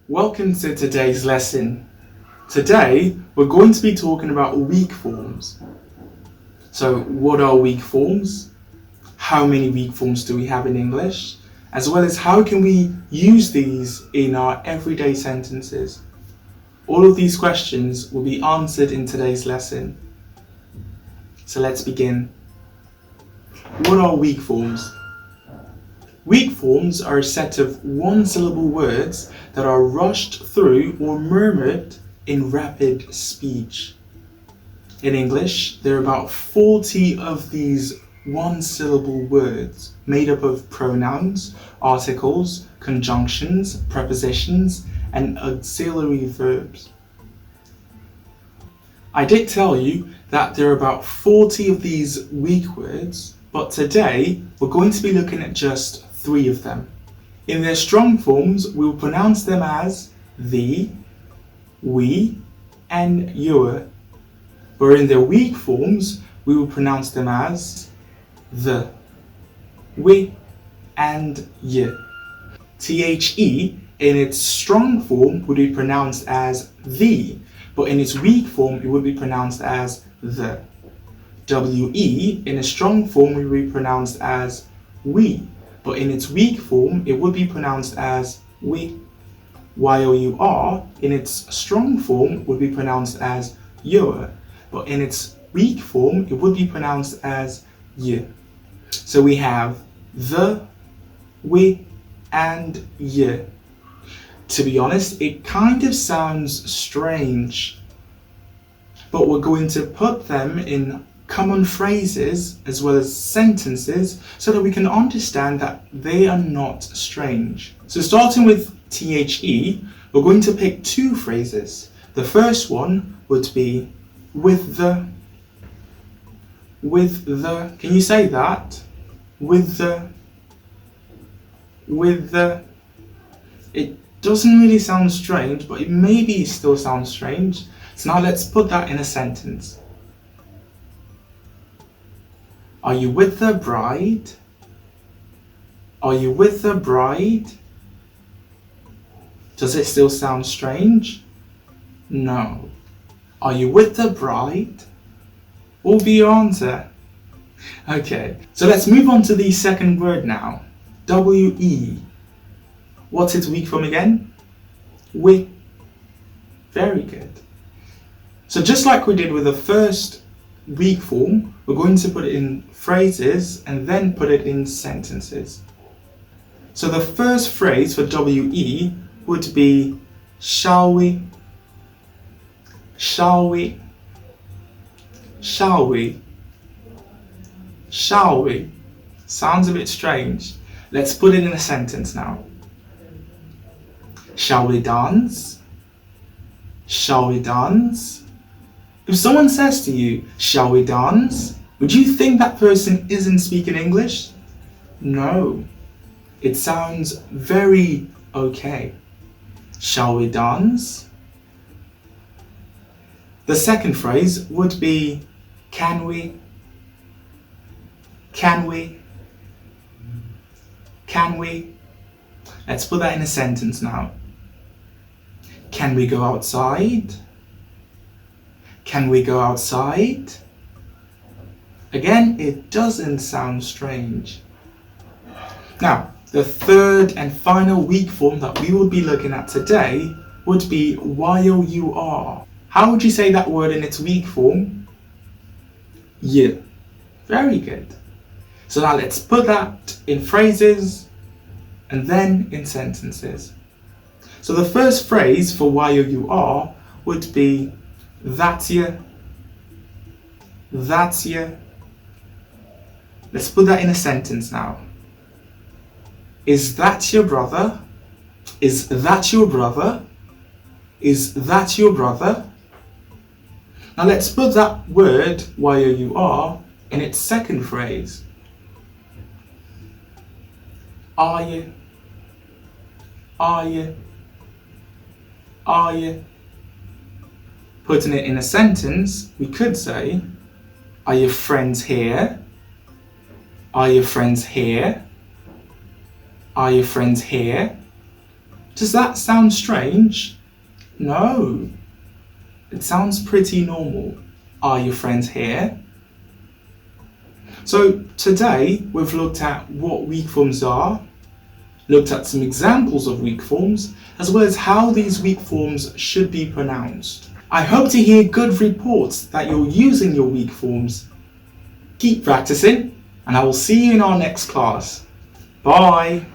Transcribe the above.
Welcome to today's lesson. Today we're going to be talking about weak forms. So what are weak forms? How many weak forms do we have in English? As well as how can we use these in our everyday sentences? All of these questions will be answered in today's lesson. So let's begin. What are weak forms? Weak forms are a set of one-syllable words that are rushed through or murmured in rapid speech. In English, there are about 40 of these one-syllable words made up of pronouns, articles, conjunctions, prepositions, and auxiliary verbs. I did tell you that there are about 40 of these weak words, but today we're going to be looking at just 3 of them. In their strong forms, we will pronounce them as the, we, and your. But in their weak forms, we will pronounce them as the, we, and y. The in its strong form would be pronounced as the, but in its weak form it would be pronounced as the. We in a strong form would be pronounced as we, but in its weak form it would be pronounced as we. Your in its strong form would be pronounced as your, but in its weak form it would be pronounced as y. So we have the, we, and y. To be honest, it kind of sounds strange, but we're going to put them in common phrases as well as sentences so that we can understand that they are not strange. So starting with the, we're going to pick 2 phrases. The first one would be with the. Can you say that? With the. It doesn't really sound strange, but it maybe still sounds strange. So now let's put that in a sentence. Are you with the bride? Are you with the bride? Does it still sound strange? No. Are you with the bride? What will be your answer? Okay, so let's move on to the second word now. We. What's its weak form again? We. Very good. So just like we did with the first weak form, we're going to put it in phrases and then put it in sentences. So the first phrase for we would be shall we? Shall we? Shall we? Shall we? Sounds a bit strange. Let's put it in a sentence now. Shall we dance? Shall we dance? If someone says to you, shall we dance? Would you think that person isn't speaking English? No. It sounds very okay. Shall we dance? The second phrase would be can we? Can we? Can we? Let's put that in a sentence now. Can we go outside? Can we go outside? Again, it doesn't sound strange. Now, the third and final weak form that we will be looking at today would be while you are. How would you say that word in its weak form? Yeah. Very good. So now let's put that in phrases and then in sentences. So the first phrase for while you are would be that's you. That's you. Let's put that in a sentence now. Is that your brother? Is that your brother? Is that your brother? Now let's put that word while you are in its second phrase. Are you? Are you? Are you? Putting it in a sentence, we could say, are your friends here? Are your friends here? Are your friends here? Does that sound strange? No. It sounds pretty normal. Are your friends here? So today we've looked at what weak forms are, looked at some examples of weak forms, as well as how these weak forms should be pronounced. I hope to hear good reports that you're using your weak forms. Keep practicing, and I will see you in our next class. Bye!